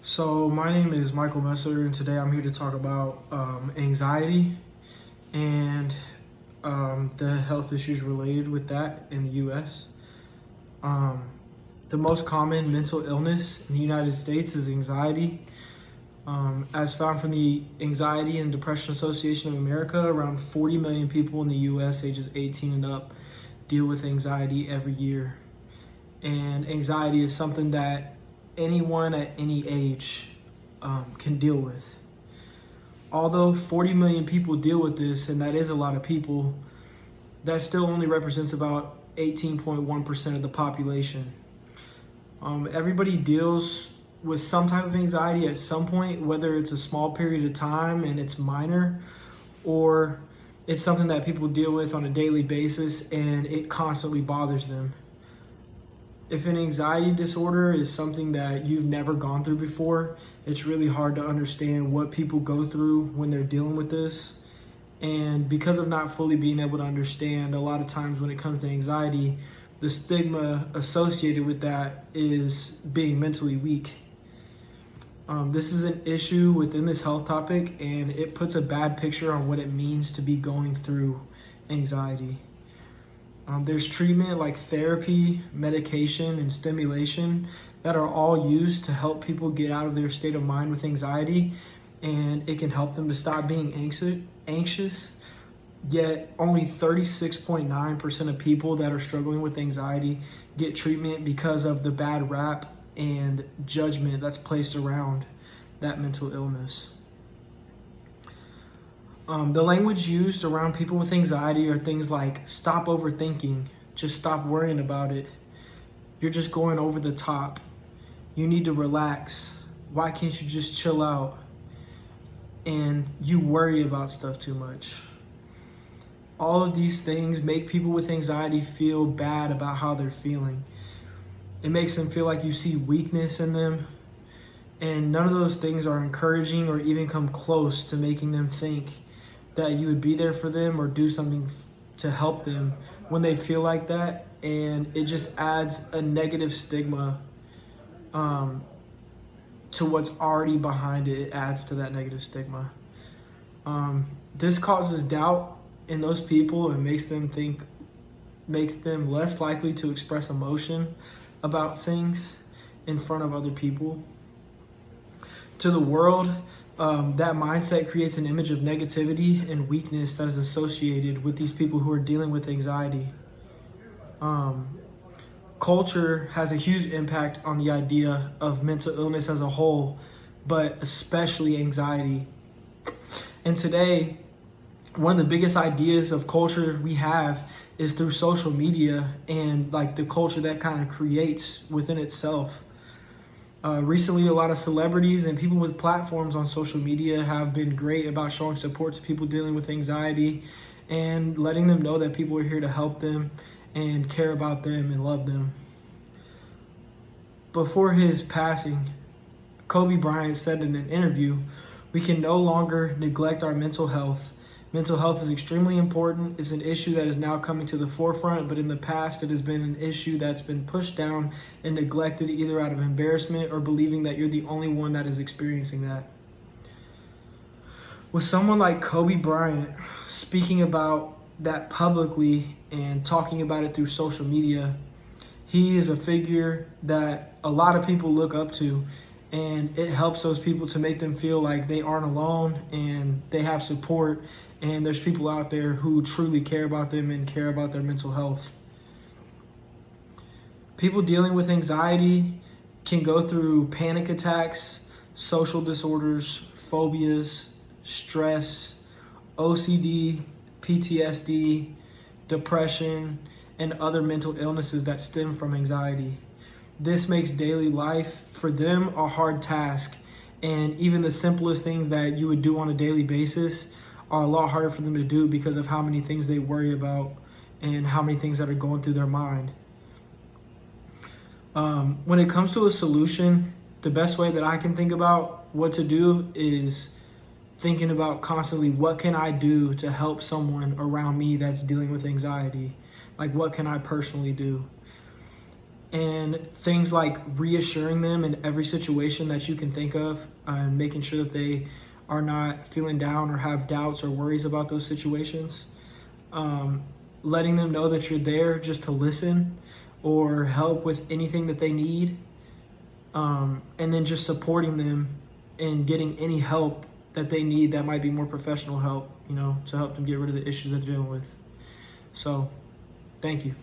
So my name is Michael Messer, and today I'm here to talk about anxiety and the health issues related with that in the U.S. Um, the most common mental illness in the United States is anxiety. As found from the Anxiety and Depression Association of America, around 40 million people in the U.S. ages 18 and up deal with anxiety every year. And anxiety is something that anyone at any age can deal with. Although 40 million people deal with this, and that is a lot of people, that still only represents about 18.1% of the population. Everybody deals with some type of anxiety at some point, whether it's a small period of time and it's minor, or it's something that people deal with on a daily basis and it constantly bothers them. If an anxiety disorder is something that you've never gone through before, it's really hard to understand what people go through when they're dealing with this. And because of not fully being able to understand, a lot of times when it comes to anxiety, the stigma associated with that is being mentally weak. This is an issue within this health topic, and it puts a bad picture on what it means to be going through anxiety. There's treatment like therapy, medication, and stimulation that are all used to help people get out of their state of mind with anxiety, and it can help them to stop being anxious. Yet only 36.9% of people that are struggling with anxiety get treatment because of the bad rap and judgment that's placed around that mental illness. The language used around people with anxiety are things like stop overthinking, just stop worrying about it. You're just going over the top. You need to relax. Why can't you just chill out? And you worry about stuff too much. All of these things make people with anxiety feel bad about how they're feeling. It makes them feel like you see weakness in them. And none of those things are encouraging or even come close to making them think that you would be there for them or do something to help them when they feel like that. And it just adds a negative stigma to what's already behind it. It adds to that negative stigma. This causes doubt in those people and makes them less likely to express emotion about things in front of other people. To the world, that mindset creates an image of negativity and weakness that is associated with these people who are dealing with anxiety. Culture has a huge impact on the idea of mental illness as a whole, but especially anxiety. And today, one of the biggest ideas of culture we have is through social media and like the culture that kind of creates within itself. Recently, a lot of celebrities and people with platforms on social media have been great about showing support to people dealing with anxiety and letting them know that people are here to help them and care about them and love them. Before his passing, Kobe Bryant said in an interview, "We can no longer neglect our mental health. Mental health is extremely important. It's an issue that is now coming to the forefront, but in the past it has been an issue that's been pushed down and neglected either out of embarrassment or believing that you're the only one that is experiencing that." With someone like Kobe Bryant speaking about that publicly and talking about it through social media, he is a figure that a lot of people look up to, and it helps those people to make them feel like they aren't alone and they have support, and there's people out there who truly care about them and care about their mental health. People dealing with anxiety can go through panic attacks, social disorders, phobias, stress, OCD, PTSD, depression, and other mental illnesses that stem from anxiety. This makes daily life for them a hard task, and even the simplest things that you would do on a daily basis are a lot harder for them to do because of how many things they worry about and how many things that are going through their mind. When it comes to a solution, the best way that I can think about what to do is thinking about constantly, what can I do to help someone around me that's dealing with anxiety? Like, what can I personally do? And things like reassuring them in every situation that you can think of, and making sure that they are not feeling down or have doubts or worries about those situations. Letting them know that you're there just to listen or help with anything that they need. And then just supporting them in getting any help that they need that might be more professional help, to help them get rid of the issues that they're dealing with. So, thank you.